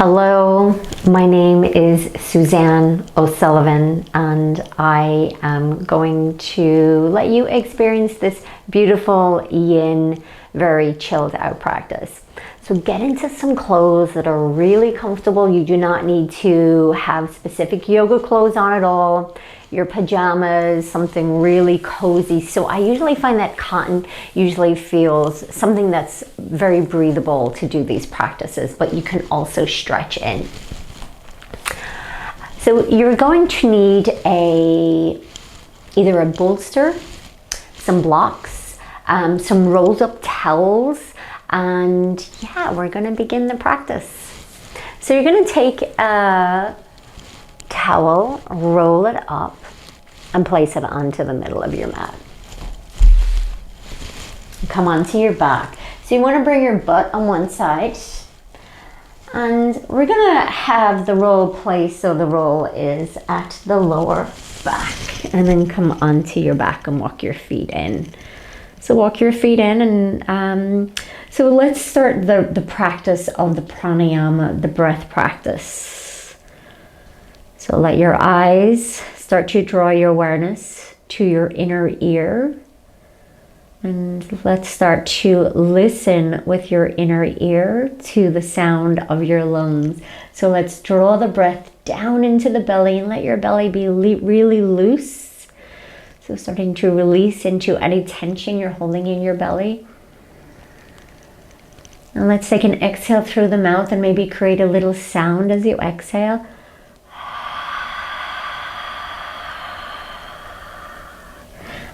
Hello, my name is Suzanne O'Sullivan, and I am going to let you experience this beautiful yin, very chilled out practice. So get into some clothes that are really comfortable. You do not need to have specific yoga clothes on at all. Your pajamas, something really cozy. So I usually find that cotton usually feels something that's very breathable to do these practices, but you can also stretch in. So you're going to need either a bolster, some blocks, some rolled up towels, and yeah, we're gonna begin the practice. So you're gonna take a towel, roll it up, and place it onto the middle of your mat. Come onto your back. So you want to bring your butt on one side, and we're gonna have the roll placed so the roll is at the lower back, and then come onto your back and walk your feet in. So walk your feet in, and so let's start the practice of the pranayama, the breath practice. So let your eyes start to draw your awareness to your inner ear. And let's start to listen with your inner ear to the sound of your lungs. So let's draw the breath down into the belly and let your belly be really loose. So starting to release into any tension you're holding in your belly. And let's take an exhale through the mouth and maybe create a little sound as you exhale.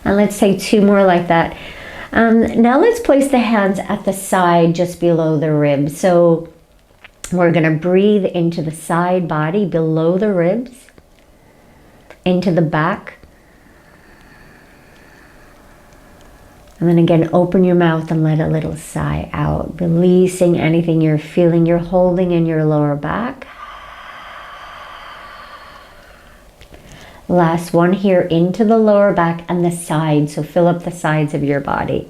And let's take two more like that. Now let's place the hands at the side just below the ribs. So we're going to breathe into the side body below the ribs, into the back. And then again, open your mouth and let a little sigh out, releasing anything you're feeling you're holding in your lower back. Last one here, into the lower back and the sides. So fill up the sides of your body.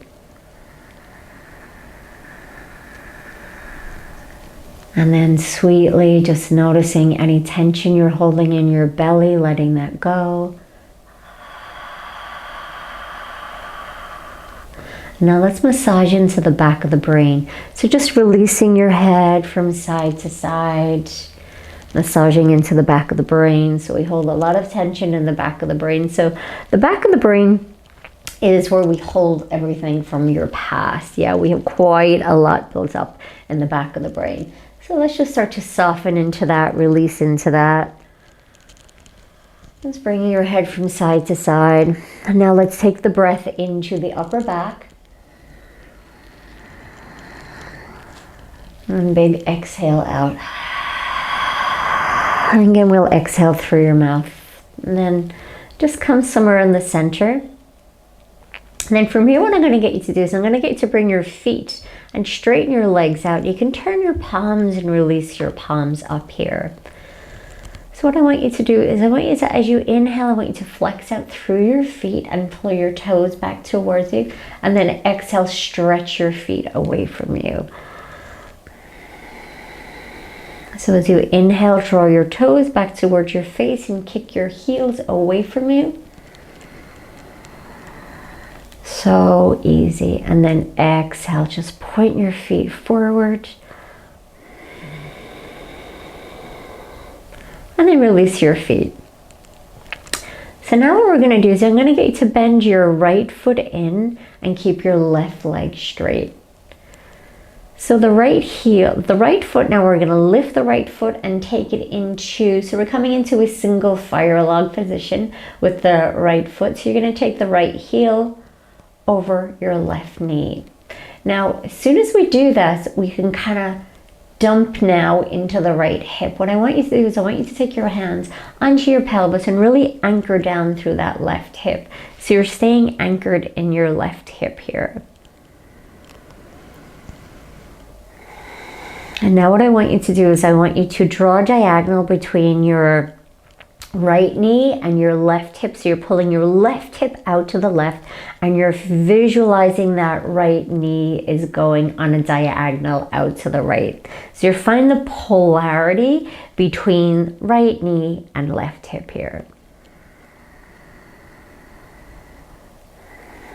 And then sweetly just noticing any tension you're holding in your belly, letting that go. Now let's massage into the back of the brain. So just releasing your head from side to side. Massaging into the back of the brain. So we hold a lot of tension in the back of the brain. So the back of the brain is where we hold everything from your past. Yeah, we have quite a lot built up in the back of the brain. So let's just start to soften into that, release into that. Just bringing your head from side to side. And now let's take the breath into the upper back. And big exhale out. And again, we'll exhale through your mouth. And then just come somewhere in the center. And then from here, what I'm going to get you to do is I'm going to get you to bring your feet and straighten your legs out. You can turn your palms and release your palms up here. So what I want you to do is I want you to, as you inhale, I want you to flex out through your feet and pull your toes back towards you. And then exhale, stretch your feet away from you. So as you inhale, draw your toes back towards your face and kick your heels away from you. So easy. And then exhale, just point your feet forward. And then release your feet. So now what we're going to do is I'm going to get you to bend your right foot in and keep your left leg straight. So the right foot, now we're going to lift the right foot and take it into, so we're coming into a single fire log position with the right foot. So you're going to take the right heel over your left knee. Now, as soon as we do this, we can kind of dump now into the right hip. What I want you to do is I want you to take your hands onto your pelvis and really anchor down through that left hip. So you're staying anchored in your left hip here. And now what I want you to do is I want you to draw a diagonal between your right knee and your left hip. So you're pulling your left hip out to the left and you're visualizing that right knee is going on a diagonal out to the right. So you're finding the polarity between right knee and left hip here.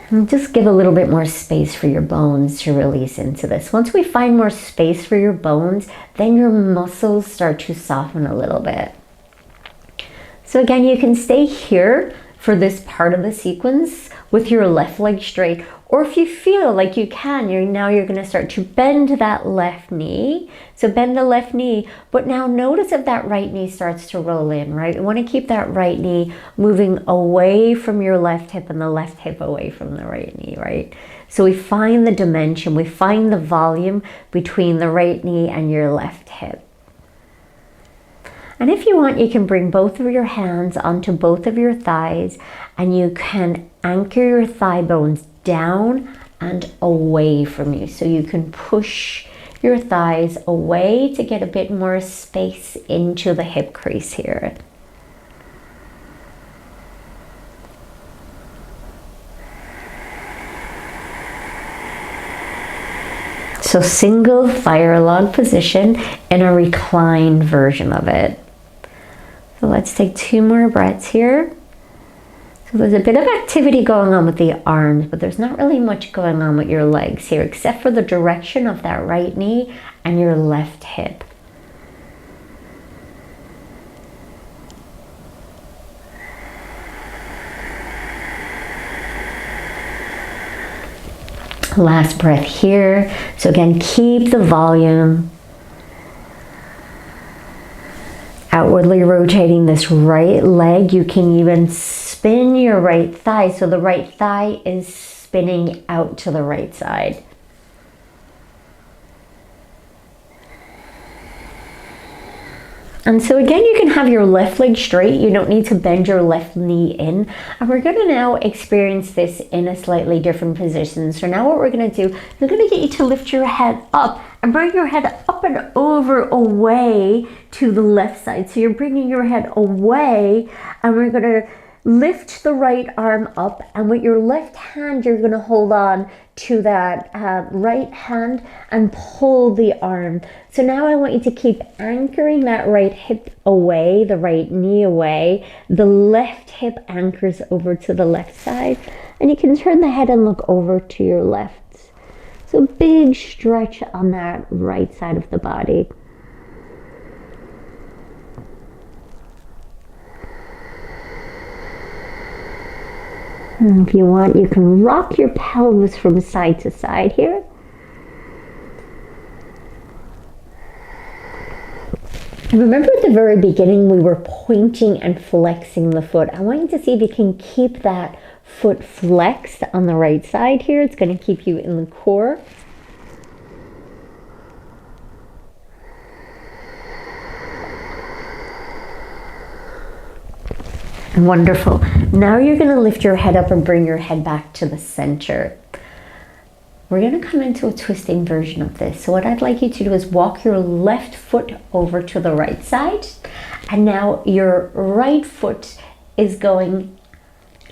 And just give a little bit more space for your bones to release into this. Once we find more space for your bones, then your muscles start to soften a little bit. So again, you can stay here for this part of the sequence with your left leg straight, or if you feel like you can, you're going to start to bend that left knee. So bend the left knee, but now notice if that right knee starts to roll in, right? You want to keep that right knee moving away from your left hip and the left hip away from the right knee, right? So we find the dimension, we find the volume between the right knee and your left hip. And if you want, you can bring both of your hands onto both of your thighs and you can anchor your thigh bones down and away from you. So you can push your thighs away to get a bit more space into the hip crease here. So single fire log position in a reclined version of it. So let's take 2 more breaths here. So there's a bit of activity going on with the arms, but there's not really much going on with your legs here, except for the direction of that right knee and your left hip. Last breath here. So again, keep the volume. Outwardly rotating this right leg. You can even spin your right thigh. So the right thigh is spinning out to the right side. And so again, you can have your left leg straight. You don't need to bend your left knee in. And we're going to now experience this in a slightly different position. So now what we're going to do, we're going to get you to lift your head up and bring your head up and over away to the left side. So you're bringing your head away and we're going to lift the right arm up, and with your left hand you're going to hold on to that right hand and pull the arm. So now I want you to keep anchoring that right hip away, the right knee away. The left hip anchors over to the left side, and you can turn the head and look over to your left. So big stretch on that right side of the body. And if you want, you can rock your pelvis from side to side here. And remember at the very beginning, we were pointing and flexing the foot. I want you to see if you can keep that foot flexed on the right side here. It's going to keep you in the core. Wonderful. Now you're going to lift your head up and bring your head back to the center. We're going to come into a twisting version of this. So what I'd like you to do is walk your left foot over to the right side. And now your right foot is going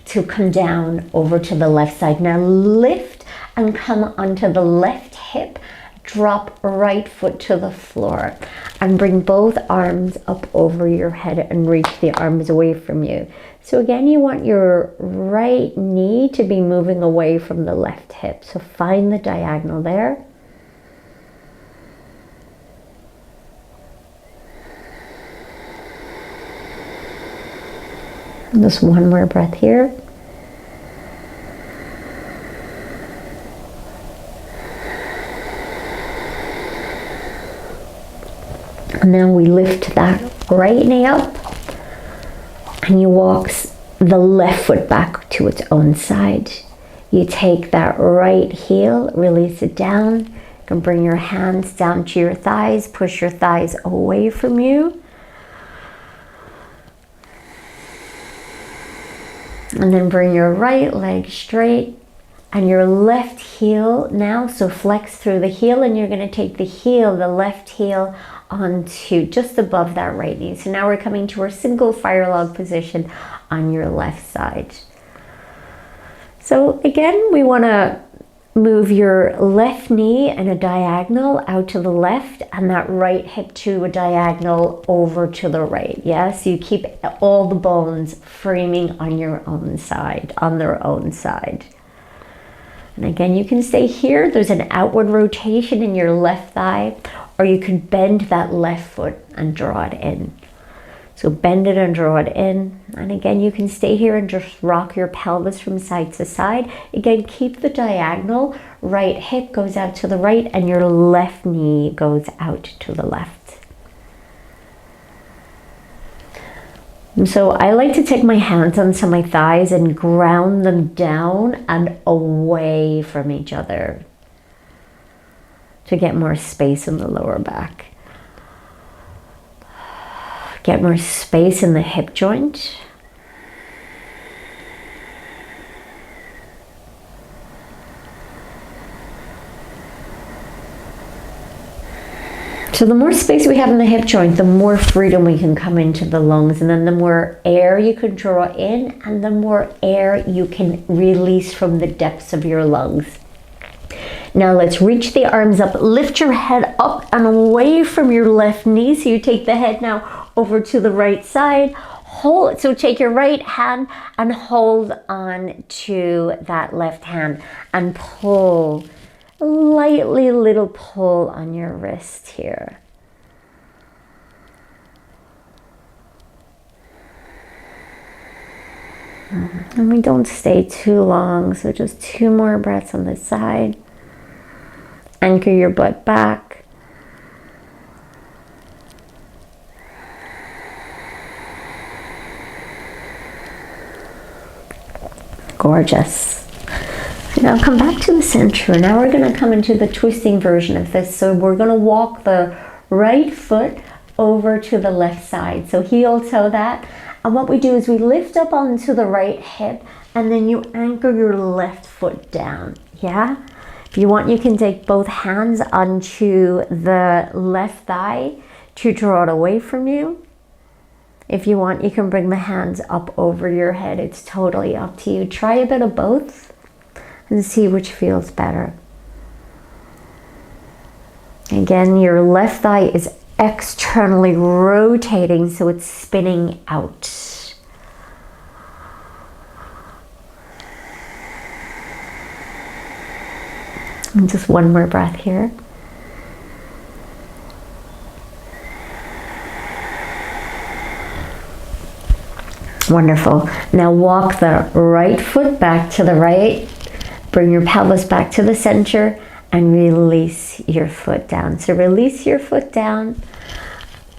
to come down over to the left side. Now lift and come onto the left hip. Drop right foot to the floor and bring both arms up over your head and reach the arms away from you. So again, you want your right knee to be moving away from the left hip. So find the diagonal there. And just one more breath here. And then we lift that right knee up and you walk the left foot back to its own side. You take that right heel, release it down. You can bring your hands down to your thighs, push your thighs away from you. And then bring your right leg straight and your left heel now, so flex through the heel, and you're going to take the heel, the left heel, onto just above that right knee. So now we're coming to our single fire log position on your left side. So again, we want to move your left knee in a diagonal out to the left, and that right hip to a diagonal over to the right. Yeah, so you keep all the bones framing on your own side, on their own side. And again, you can stay here. There's an outward rotation in your left thigh, or you can bend that left foot and draw it in. So bend it and draw it in. And again, you can stay here and just rock your pelvis from side to side. Again, keep the diagonal. Right hip goes out to the right and your left knee goes out to the left. And so I like to take my hands onto my thighs and ground them down and away from each other to get more space in the lower back. Get more space in the hip joint. So the more space we have in the hip joint, the more freedom we can come into the lungs, and then the more air you can draw in and the more air you can release from the depths of your lungs. Now let's reach the arms up, lift your head up and away from your left knee. So you take the head now over to the right side. Hold, so take your right hand and hold on to that left hand and pull, lightly little pull on your wrist here. And we don't stay too long, so just 2 more breaths on this side. Anchor your butt back. Gorgeous. Now come back to the center. Now we're going to come into the twisting version of this. So we're going to walk the right foot over to the left side. So heel toe that. And what we do is we lift up onto the right hip and then you anchor your left foot down. Yeah? If you want, you can take both hands onto the left thigh to draw it away from you. If you want, you can bring the hands up over your head. It's totally up to you. Try a bit of both and see which feels better. Again, your left thigh is externally rotating, so it's spinning out. And just 1 more breath here. Wonderful. Now walk the right foot back to the right. Bring your pelvis back to the center and release your foot down. So release your foot down,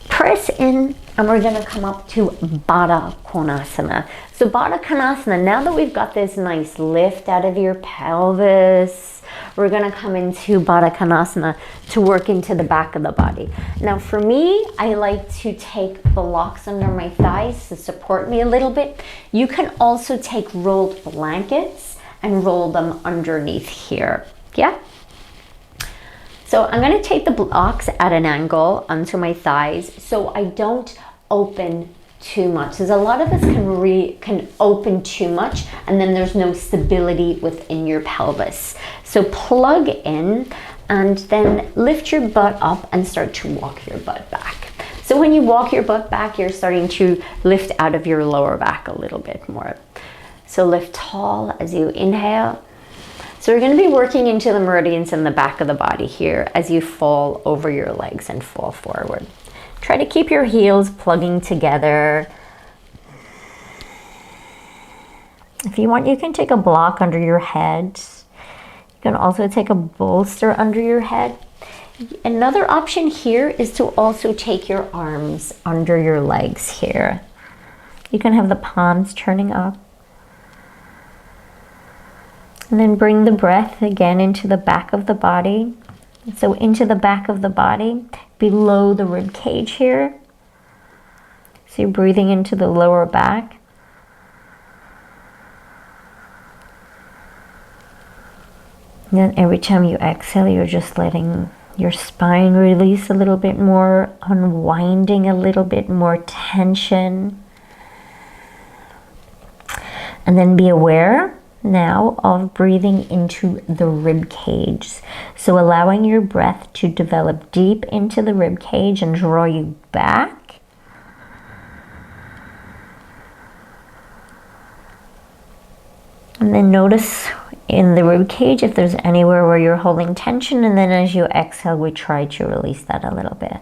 press in, and we're going to come up to Bada Konasana. So Bada Konasana, now that we've got this nice lift out of your pelvis, we're going to come into Bada Konasana to work into the back of the body. Now for me, I like to take blocks under my thighs to support me a little bit. You can also take rolled blankets and roll them underneath here. Yeah? So I'm going to take the blocks at an angle onto my thighs so I don't open too much. Because a lot of us can open too much and then there's no stability within your pelvis. So plug in and then lift your butt up and start to walk your butt back. So when you walk your butt back, you're starting to lift out of your lower back a little bit more. So lift tall as you inhale. So we're going to be working into the meridians in the back of the body here as you fall over your legs and fall forward. Try to keep your heels plugging together. If you want, you can take a block under your head. You can also take a bolster under your head. Another option here is to also take your arms under your legs here. You can have the palms turning up. And then bring the breath again into the back of the body. So into the back of the body, below the rib cage here. So you're breathing into the lower back. And then every time you exhale, you're just letting your spine release a little bit more, unwinding a little bit more tension. And then be aware now of breathing into the rib cage. So allowing your breath to develop deep into the rib cage and draw you back. And then notice in the rib cage if there's anywhere where you're holding tension, and then as you exhale, we try to release that a little bit.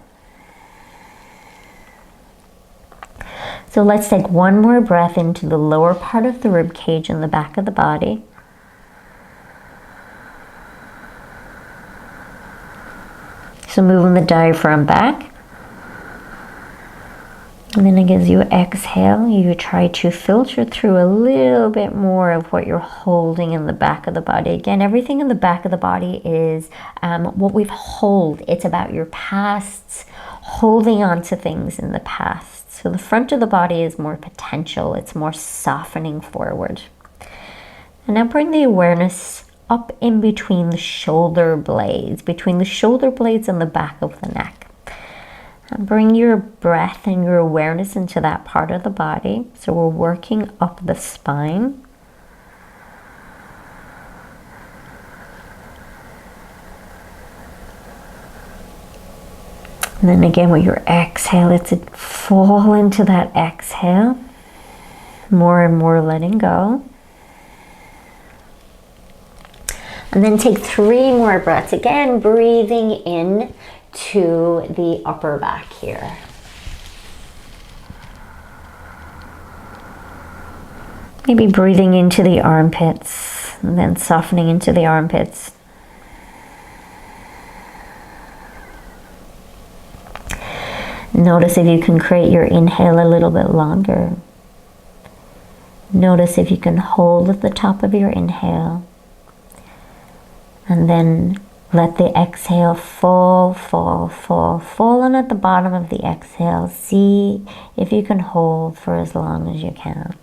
So let's take one more breath into the lower part of the rib cage in the back of the body. So moving the diaphragm back. And then as you exhale, you try to filter through a little bit more of what you're holding in the back of the body. Again, everything in the back of the body is what we've hold. It's about your pasts, holding on to things in the past. So the front of the body is more potential. It's more softening forward. And now bring the awareness up in between the shoulder blades, between the shoulder blades and the back of the neck. And bring your breath and your awareness into that part of the body. So we're working up the spine. And then again with your exhale, it's fall into that exhale. More and more letting go. And then take 3 more breaths. Again, breathing in to the upper back here. Maybe breathing into the armpits and then softening into the armpits. Notice if you can create your inhale a little bit longer. Notice if you can hold at the top of your inhale. And then let the exhale fall, fall, fall, fall. And at the bottom of the exhale, see if you can hold for as long as you can.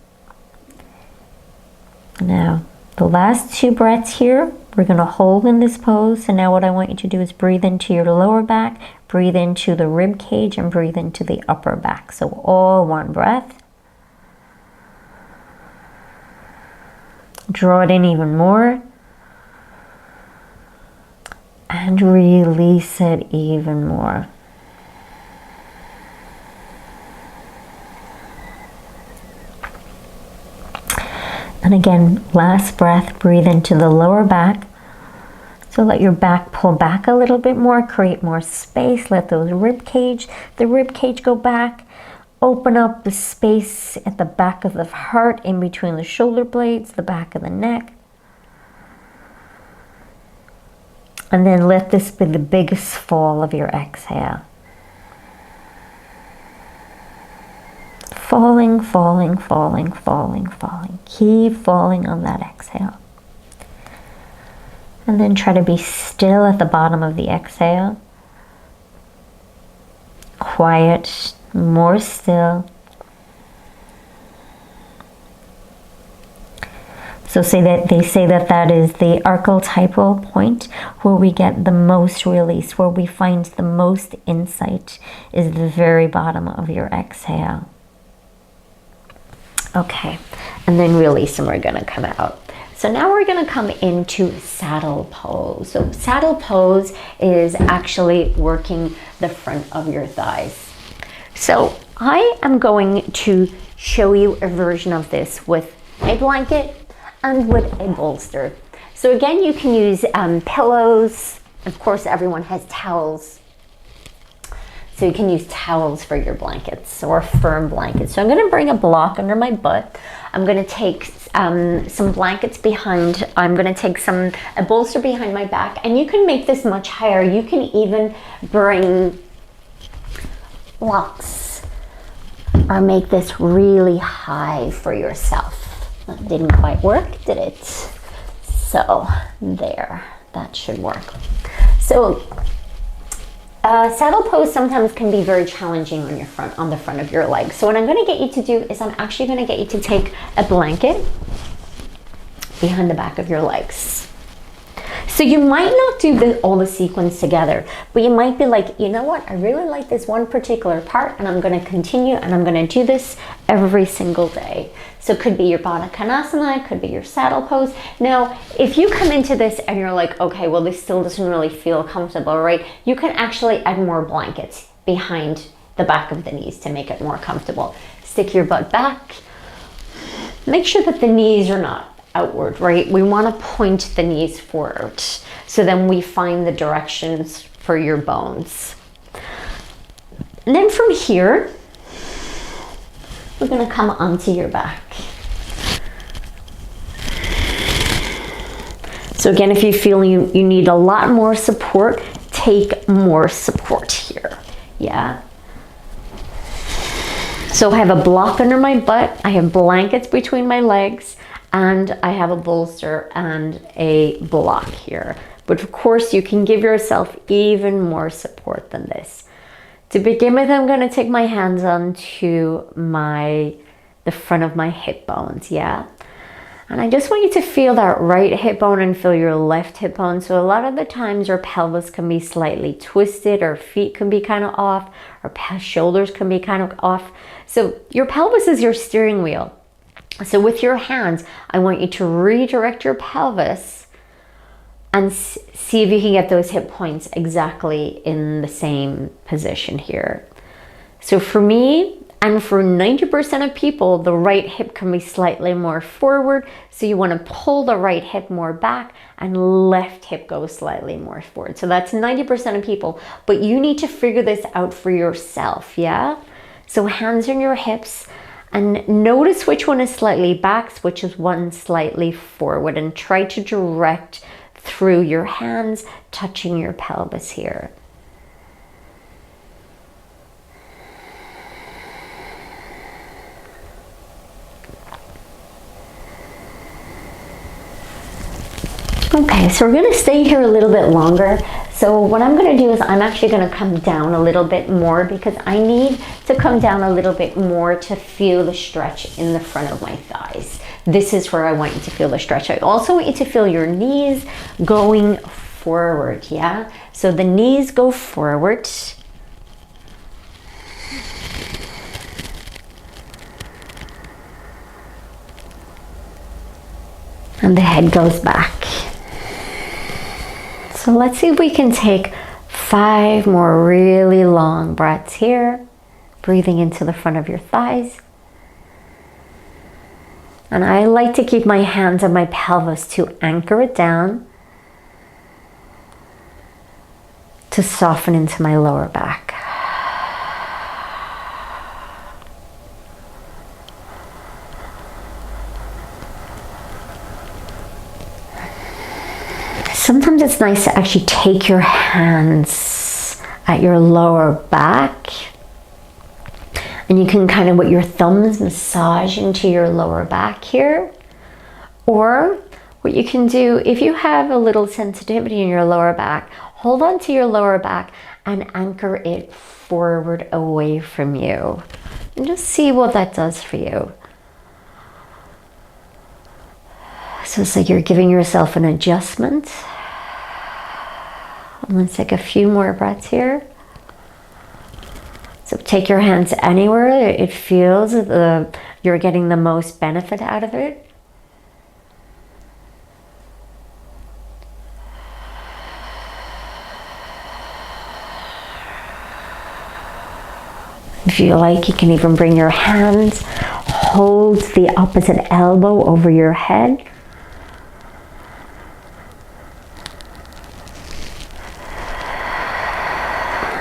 Now, the last 2 breaths here, we're going to hold in this pose. So now what I want you to do is breathe into your lower back, breathe into the rib cage, and breathe into the upper back. So all one breath. Draw it in even more. And release it even more. And again, last breath, breathe into the lower back. So let your back pull back a little bit more, create more space. Let the rib cage go back. Open up the space at the back of the heart, in between the shoulder blades, the back of the neck. And then let this be the biggest fall of your exhale. Falling, falling, falling, falling, falling. Keep falling on that exhale. And then try to be still at the bottom of the exhale. Quiet, more still. So they say that is the archetypal point where we get the most release, where we find the most insight, is the very bottom of your exhale. Okay, and then release, and we're gonna come out. So now we're gonna come into saddle pose. So saddle pose is actually working the front of your thighs. So I am going to show you a version of this with a blanket and with a bolster. So again, you can use pillows. Of course, everyone has towels. So you can use towels for your blankets, or firm blankets. So I'm gonna bring a block under my butt. I'm gonna take some blankets behind. I'm gonna take a bolster behind my back, and you can make this much higher. You can even bring blocks or make this really high for yourself. That didn't quite work, did it? So there, that should work. So saddle pose sometimes can be very challenging on the front of your legs. So what I'm going to get you to do is I'm actually going to get you to take a blanket behind the back of your legs. So you might not do all the sequence together, but you might be like, you know what, I really like this one particular part, and I'm going to continue, and I'm going to do this every single day. So it could be your Badakanasana, it could be your saddle pose. Now, if you come into this and you're like, okay, well, this still doesn't really feel comfortable, right? You can actually add more blankets behind the back of the knees to make it more comfortable. Stick your butt back. Make sure that the knees are not outward, right? We want to point the knees forward. So then we find the directions for your bones. And then from here, we're going to come onto your back. So again, if you feel you need a lot more support, take more support here. Yeah. So I have a block under my butt, I have blankets between my legs, and I have a bolster and a block here. But of course, you can give yourself even more support than this. To begin with, I'm going to take my hands onto the front of my hip bones, yeah? And I just want you to feel that right hip bone and feel your left hip bone. So a lot of the times your pelvis can be slightly twisted, or feet can be kind of off, or shoulders can be kind of off. So your pelvis is your steering wheel. So with your hands, I want you to redirect your pelvis and see if you can get those hip points exactly in the same position here. So for me, and for 90% of people, the right hip can be slightly more forward. So you want to pull the right hip more back, and left hip goes slightly more forward. So that's 90% of people, but you need to figure this out for yourself, yeah? So hands on your hips, and notice which one is slightly back, which is one slightly forward, and try to direct through your hands, touching your pelvis here. Okay, so we're going to stay here a little bit longer. So what I'm going to do is I'm actually going to come down a little bit more, because I need to come down a little bit more to feel the stretch in the front of my thighs. This is where I want you to feel the stretch. I also want you to feel your knees going forward, yeah? So the knees go forward. And the head goes back. So let's see if we can take 5 more really long breaths here, breathing into the front of your thighs. And I like to keep my hands on my pelvis to anchor it down, to soften into my lower back. Sometimes it's nice to actually take your hands at your lower back, and you can kind of with your thumbs massage into your lower back here. Or what you can do, if you have a little sensitivity in your lower back, hold on to your lower back and anchor it forward away from you, and just see what that does for you. So it's like you're giving yourself an adjustment. Let's take a few more breaths here. So take your hands anywhere it feels you're getting the most benefit out of it. If you like, you can even bring your hands, hold the opposite elbow over your head.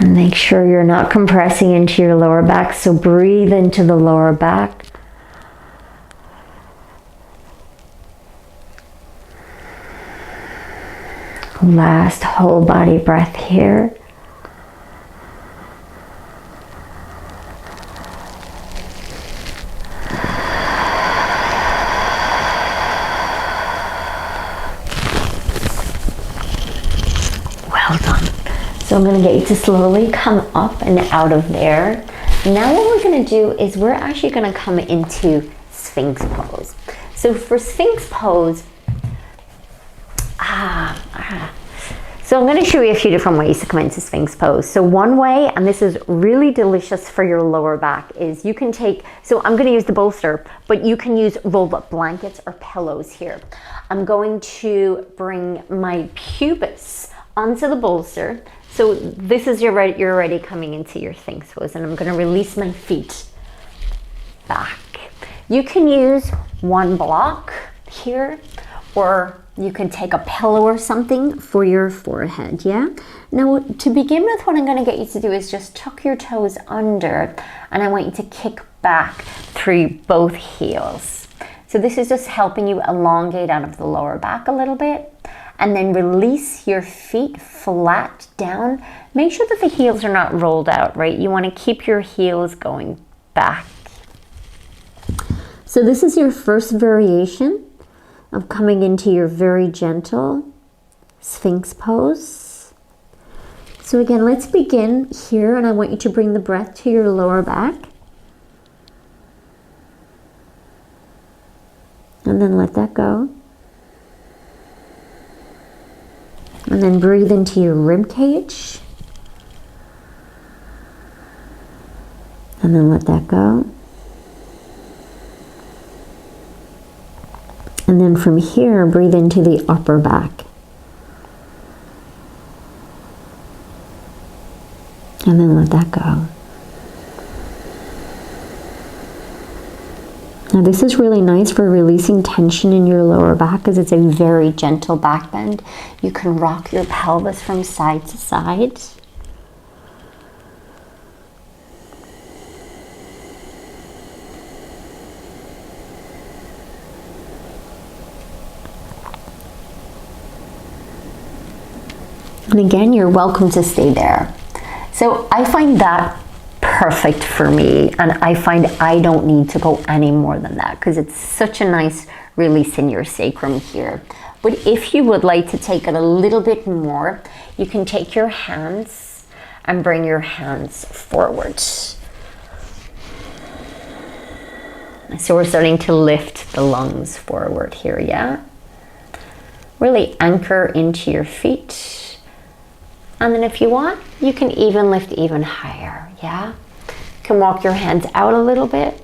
Make sure you're not compressing into your lower back, so breathe into the lower back. Last whole body breath here. Well done. So I'm going to get you to slowly come up and out of there. Now what we're going to do is we're actually going to come into Sphinx Pose. So for Sphinx Pose, I So I'm going to show you a few different ways to come into Sphinx Pose. So one way, and this is really delicious for your lower back, is you can take, so I'm going to use the bolster, but you can use rolled up blankets or pillows here. I'm going to bring my pubis onto the bolster. So this is you're already coming into your Sphinx Pose, and I'm going to release my feet back. You can use one block here, or you can take a pillow or something for your forehead, yeah? Now, to begin with, what I'm going to get you to do is just tuck your toes under, and I want you to kick back through both heels. So this is just helping you elongate out of the lower back a little bit, and then release your feet flat down. Make sure that the heels are not rolled out, right? You want to keep your heels going back. So this is your first variation of coming into your very gentle Sphinx Pose. So again, let's begin here, and I want you to bring the breath to your lower back. And then let that go. And then breathe into your rib cage. And then let that go. And then from here, breathe into the upper back. And then let that go. Now this is really nice for releasing tension in your lower back because it's a very gentle back bend. You can rock your pelvis from side to side. And again, you're welcome to stay there. So I find that perfect for me, and I find I don't need to go any more than that because it's such a nice release in your sacrum here. But if you would like to take it a little bit more, you can take your hands and bring your hands forward. So we're starting to lift the lungs forward here, yeah? Really anchor into your feet. And then if you want, you can even lift even higher, yeah? You can walk your hands out a little bit.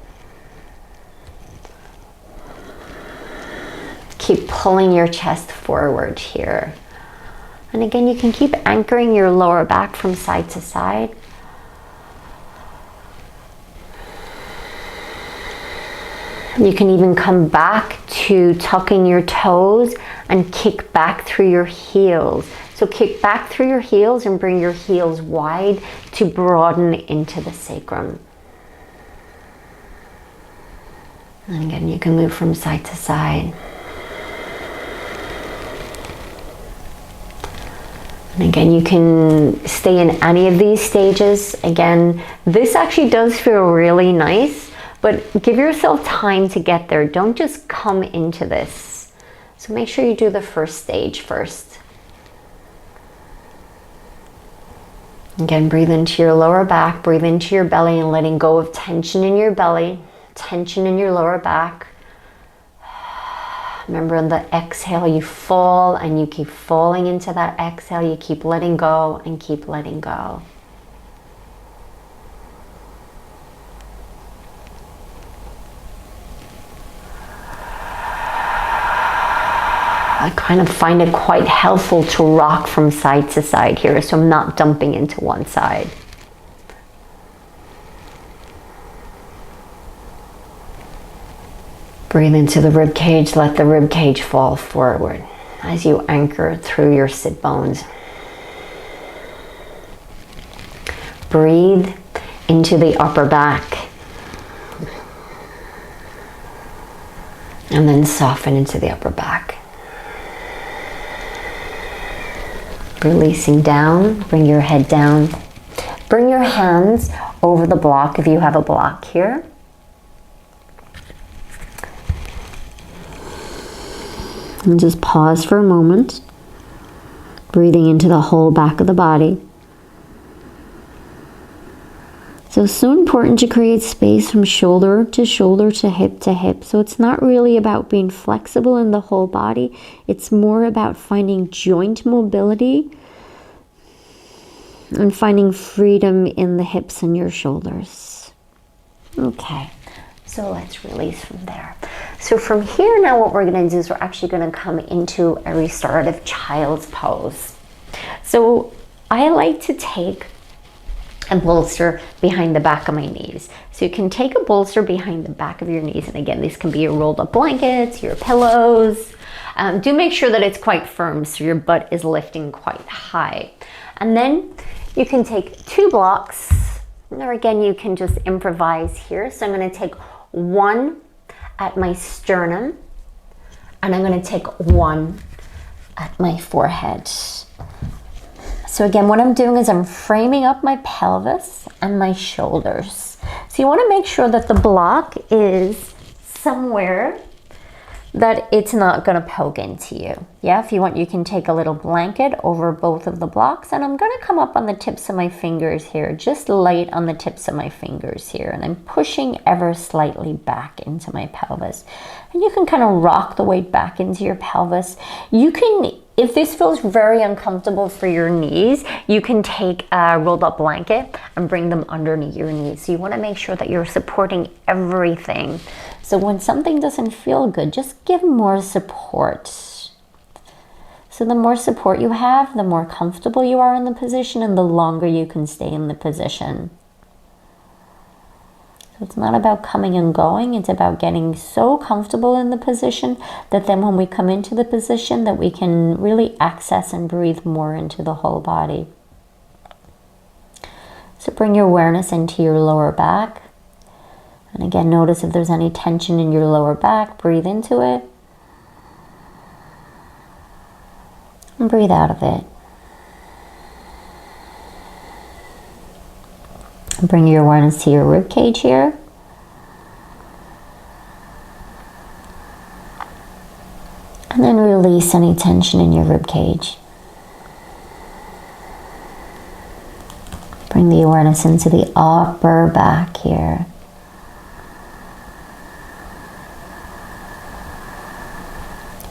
Keep pulling your chest forward here. And again, you can keep anchoring your lower back from side to side. You can even come back to tucking your toes and kick back through your heels. So kick back through your heels and bring your heels wide to broaden into the sacrum. And again, you can move from side to side. And again, you can stay in any of these stages. Again, this actually does feel really nice, but give yourself time to get there. Don't just come into this. So make sure you do the first stage first. Again, breathe into your lower back, breathe into your belly and letting go of tension in your belly, tension in your lower back. Remember, on the exhale, you fall and you keep falling into that exhale. You keep letting go and keep letting go. I kind of find it quite helpful to rock from side to side here, so I'm not dumping into one side. Breathe into the rib cage, let the rib cage fall forward as you anchor through your sit bones. Breathe into the upper back. And then soften into the upper back. Releasing down, bring your head down. Bring your hands over the block if you have a block here. And just pause for a moment, breathing into the whole back of the body. So it's so important to create space from shoulder to shoulder to hip to hip. So it's not really about being flexible in the whole body. It's more about finding joint mobility And finding freedom in the hips and your shoulders. Okay, so let's release from there. So from here now what we're going to do is we're actually going to come into a restorative child's pose. So I like to take a bolster behind the back of my knees. So you can take a bolster behind the back of your knees, and again, these can be your rolled up blankets, your pillows. Do make sure that it's quite firm so your butt is lifting quite high. And then you can take 2 blocks, or again, you can just improvise here. So I'm going to take one at my sternum, and I'm going to take one at my forehead. So again, what I'm doing is I'm framing up my pelvis and my shoulders. So you want to make sure that the block is somewhere that it's not going to poke into you. Yeah, if you want, you can take a little blanket over both of the blocks, and I'm going to come up on the tips of my fingers here, just light on the tips of my fingers here, and I'm pushing ever slightly back into my pelvis. And you can kind of rock the weight back into your pelvis. You can, if this feels very uncomfortable for your knees, you can take a rolled up blanket and bring them underneath your knees. So you want to make sure that you're supporting everything. So when something doesn't feel good, just give more support. So the more support you have, the more comfortable you are in the position and the longer you can stay in the position. So it's not about coming and going, it's about getting so comfortable in the position that then when we come into the position that we can really access and breathe more into the whole body. So bring your awareness into your lower back. And again, notice if there's any tension in your lower back, breathe into it. And breathe out of it. And bring your awareness to your rib cage here. And then release any tension in your rib cage. Bring the awareness into the upper back here.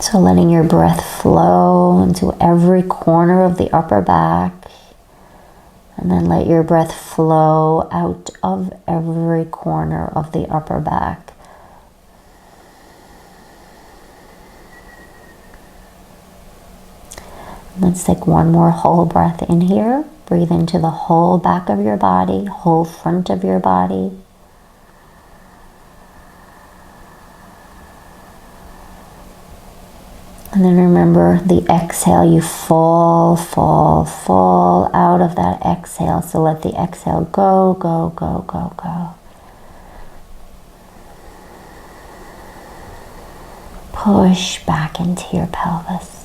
So letting your breath flow into every corner of the upper back. And then let your breath flow out of every corner of the upper back. Let's take one more whole breath in here. Breathe into the whole back of your body, whole front of your body. And then remember the exhale, you fall out of that exhale. So let the exhale go, go, go, go, go. Push back into your pelvis.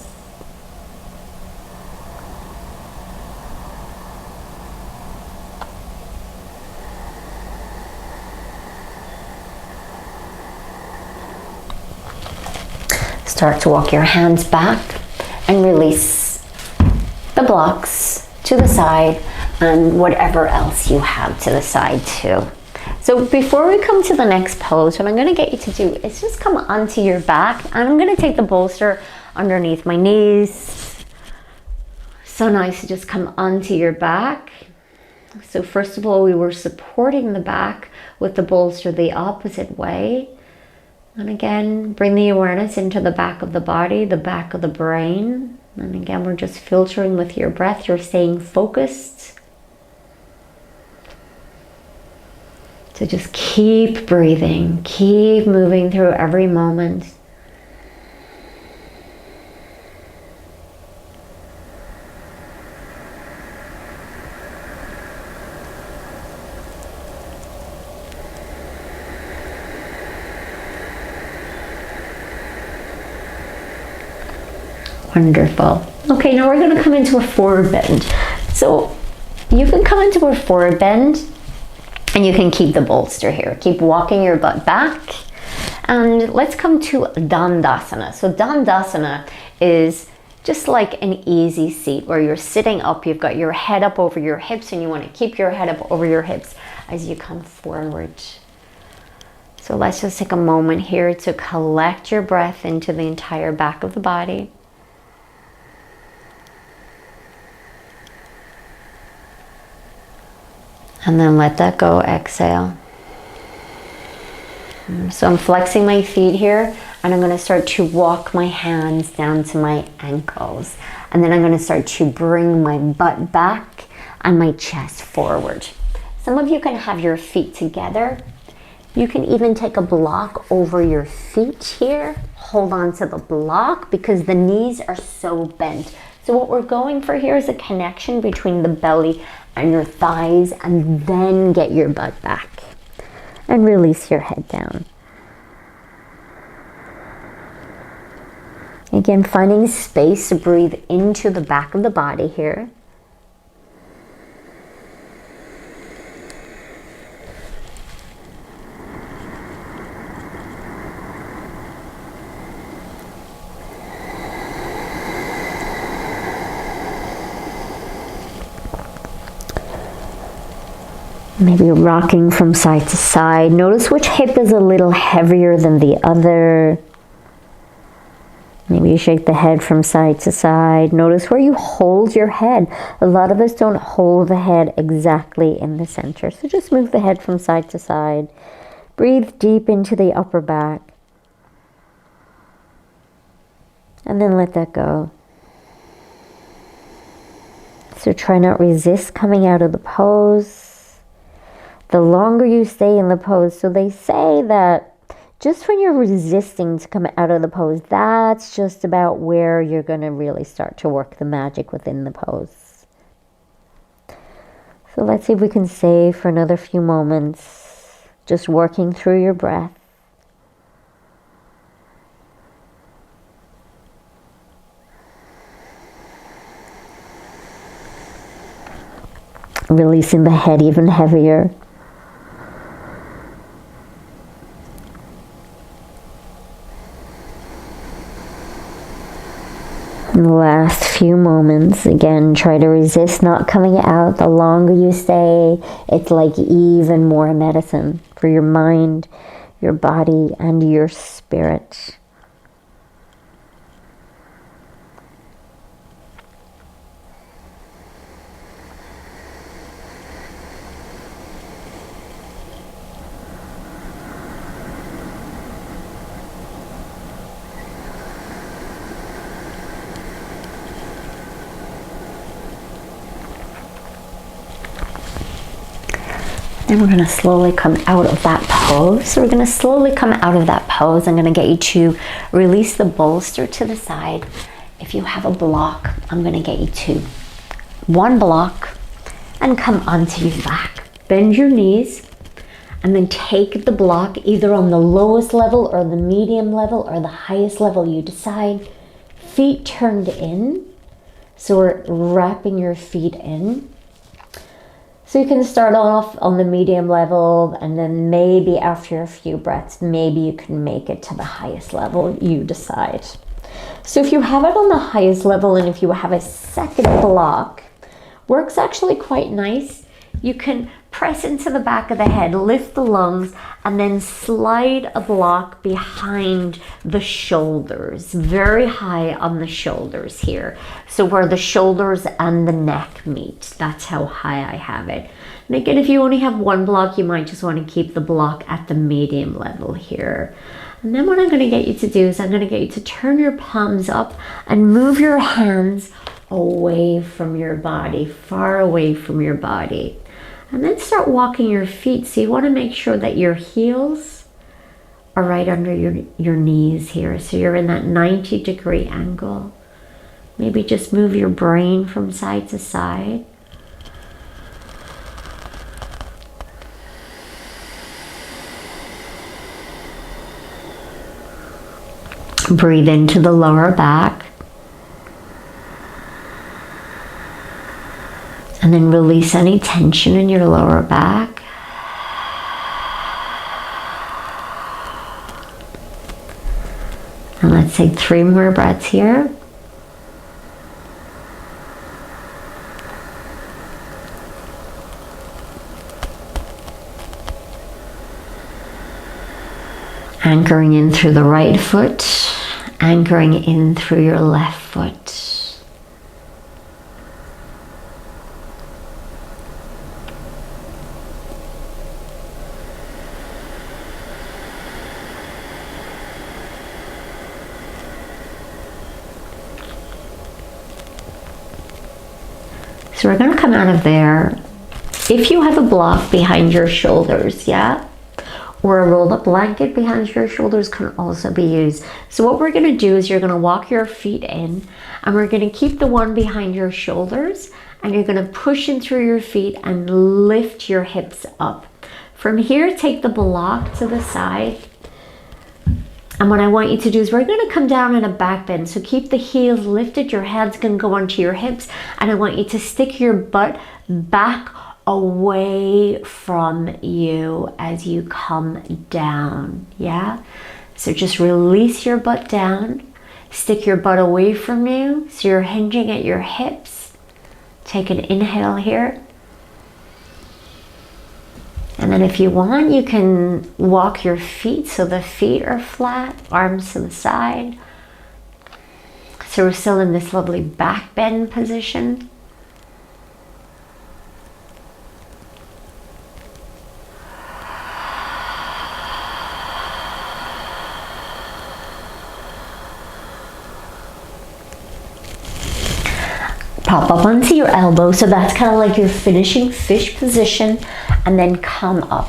Start to walk your hands back and release the blocks to the side and whatever else you have to the side too. So before we come to the next pose, what I'm going to get you to do is just come onto your back, and I'm going to take the bolster underneath my knees. So nice to just come onto your back. So first of all, we were supporting the back with the bolster the opposite way. And again, bring the awareness into the back of the body, the back of the brain. And again, we're just filtering with your breath. You're staying focused. So just keep breathing, keep moving through every moment. Wonderful. Okay, now we're going to come into a forward bend. So you can come into a forward bend and you can keep the bolster here. Keep walking your butt back. And let's come to Dandasana. So Dandasana is just like an easy seat where you're sitting up, you've got your head up over your hips, and you want to keep your head up over your hips as you come forward. So let's just take a moment here to collect your breath into the entire back of the body. And then let that go, exhale. So I'm flexing my feet here, and I'm going to start to walk my hands down to my ankles. And then I'm going to start to bring my butt back and my chest forward. Some of you can have your feet together. You can even take a block over your feet here. Hold on to the block because the knees are so bent. So what we're going for here is a connection between the belly and your thighs, and then get your butt back. And release your head down. Again, finding space to breathe into the back of the body here. Maybe rocking from side to side. Notice which hip is a little heavier than the other. Maybe you shake the head from side to side. Notice where you hold your head. A lot of us don't hold the head exactly in the center. So just move the head from side to side. Breathe deep into the upper back. And then let that go. So try not resist coming out of the pose. The longer you stay in the pose, so they say that just when you're resisting to come out of the pose, that's just about where you're going to really start to work the magic within the pose. So let's see if we can stay for another few moments, just working through your breath. Releasing the head even heavier. And the last few moments, again, try to resist not coming out. The longer you stay, it's like even more medicine for your mind, your body, and your spirit. And we're going to slowly come out of that pose. So we're going to slowly come out of that pose. I'm going to get you to release the bolster to the side. If you have a block, I'm going to get you to one block and come onto your back. Bend your knees and then take the block either on the lowest level or the medium level or the highest level you decide. Feet turned in. So we're wrapping your feet in. So you can start off on the medium level, and then maybe after a few breaths, maybe you can make it to the highest level you decide. So if you have it on the highest level, and if you have a second block, works actually quite nice. You can press into the back of the head, lift the lungs, and then slide a block behind the shoulders, very high on the shoulders here. So where the shoulders and the neck meet, that's how high I have it. And again, if you only have one block, you might just want to keep the block at the medium level here. And then what I'm going to get you to do is I'm going to get you to turn your palms up and move your hands away from your body, far away from your body. And then start walking your feet. So you want to make sure that your heels are right under your knees here. So you're in that 90-degree angle. Maybe just move your brain from side to side. Breathe into the lower back. And then release any tension in your lower back. And let's take 3 more breaths here. Anchoring in through the right foot, anchoring in through your left foot. So we're gonna come out of there. If you have a block behind your shoulders, yeah, or a rolled up blanket behind your shoulders can also be used. So what we're gonna do is you're gonna walk your feet in, and we're gonna keep the one behind your shoulders, and you're gonna push in through your feet and lift your hips up. From here, take the block to the side. And what I want you to do is we're gonna come down in a back bend. So keep the heels lifted, your head's gonna go onto your hips, and I want you to stick your butt back away from you as you come down, yeah? So just release your butt down, stick your butt away from you, so you're hinging at your hips. Take an inhale here. And then if you want, you can walk your feet so the feet are flat, arms to the side. So we're still in this lovely back bend position. Pop up onto your elbow, so that's kind of like your finishing fish position, and then come up.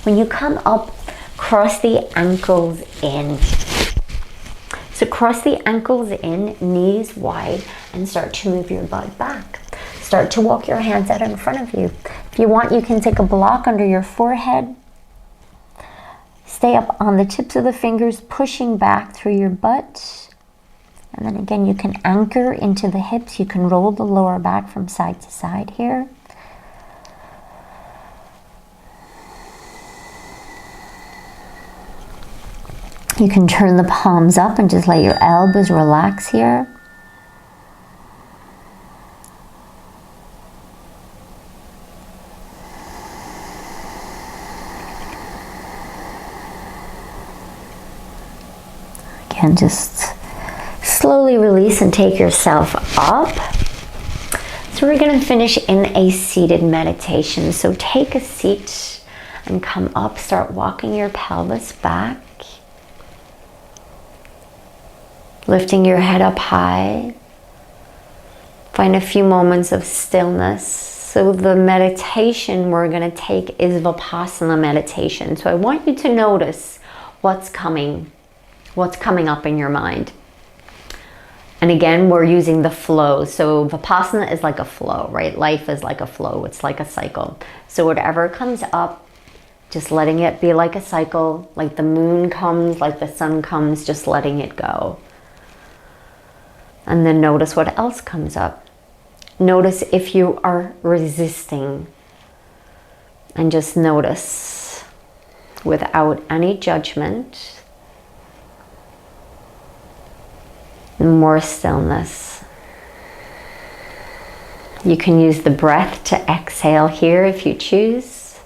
When you come up, cross the ankles in. So cross the ankles in, knees wide, and start to move your butt back. Start to walk your hands out in front of you. If you want, you can take a block under your forehead. Stay up on the tips of the fingers, pushing back through your butt. And then again, you can anchor into the hips. You can roll the lower back from side to side here. You can turn the palms up and just let your elbows relax here. Again, just slowly release and take yourself up. So we're going to finish in a seated meditation. So take a seat and come up. Start walking your pelvis back. Lifting your head up high. Find a few moments of stillness. So the meditation we're going to take is Vipassana meditation. So I want you to notice what's coming up in your mind. And again, we're using the flow. So Vipassana is like a flow, right? Life is like a flow. It's like a cycle. So whatever comes up, just letting it be like a cycle, like the moon comes, like the sun comes, just letting it go. And then notice what else comes up. Notice if you are resisting. And just notice without any judgment. More stillness. You can use the breath to exhale here if you choose.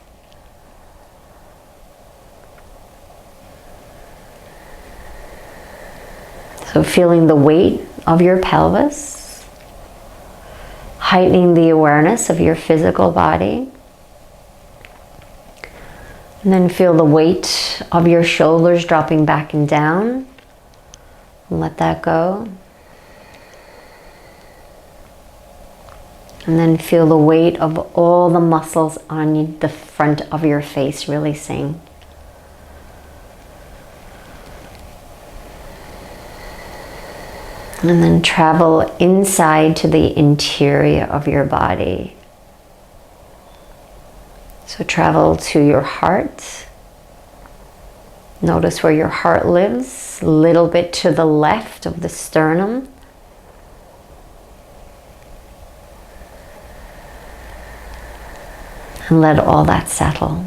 So feeling the weight of your pelvis, heightening the awareness of your physical body. And then feel the weight of your shoulders dropping back and down. Let that go. And then feel the weight of all the muscles on the front of your face releasing. And then travel inside to the interior of your body. So travel to your heart. Notice where your heart lives, a little bit to the left of the sternum. And let all that settle.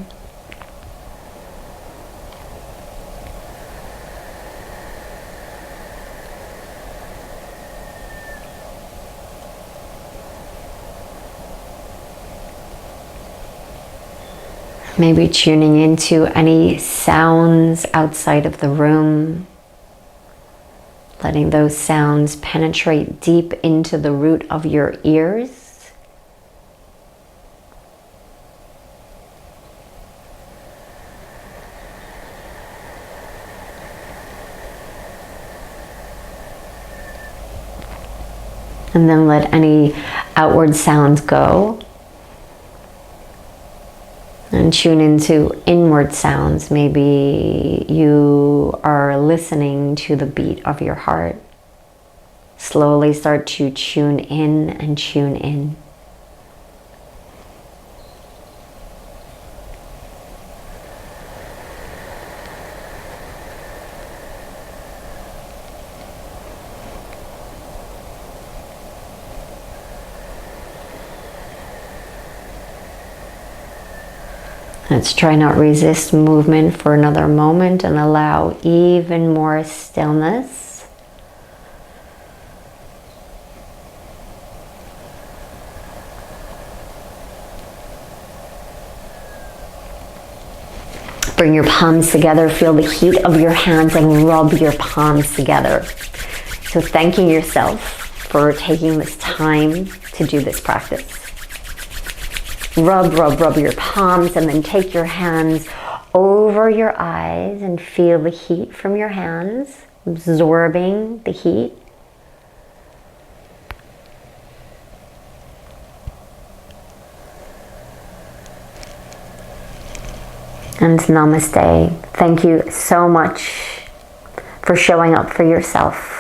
Maybe tuning into any sounds outside of the room. Letting those sounds penetrate deep into the root of your ears. And then let any outward sounds go. And tune into inward sounds. Maybe you are listening to the beat of your heart. Slowly start to tune in and tune in. Let's try not resist movement for another moment and allow even more stillness. Bring your palms together, feel the heat of your hands and rub your palms together. So thanking yourself for taking this time to do this practice. Rub, rub, rub your palms and then take your hands over your eyes and feel the heat from your hands, absorbing the heat. And namaste. Thank you so much for showing up for yourself.